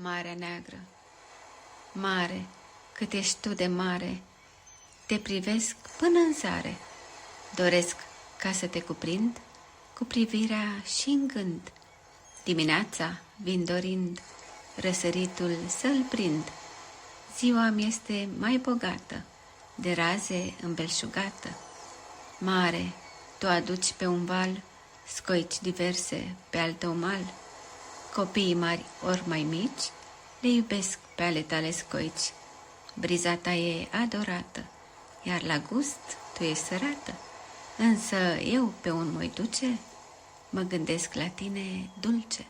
Marea neagră, mare, cât ești tu de mare, te privesc până în zare, doresc ca să te cuprind cu privirea și în gând. Dimineața vin dorind răsăritul să-l prind, ziua-mi este mai bogată, de raze îmbelșugată. Mare, tu aduci pe un val scoici diverse pe al tău mal. Copiii mari ori mai mici le iubesc pe ale tale scoici. Briza ta e adorată, iar la gust tu ești sărată. Însă eu pe un moi duce mă gândesc la tine dulce.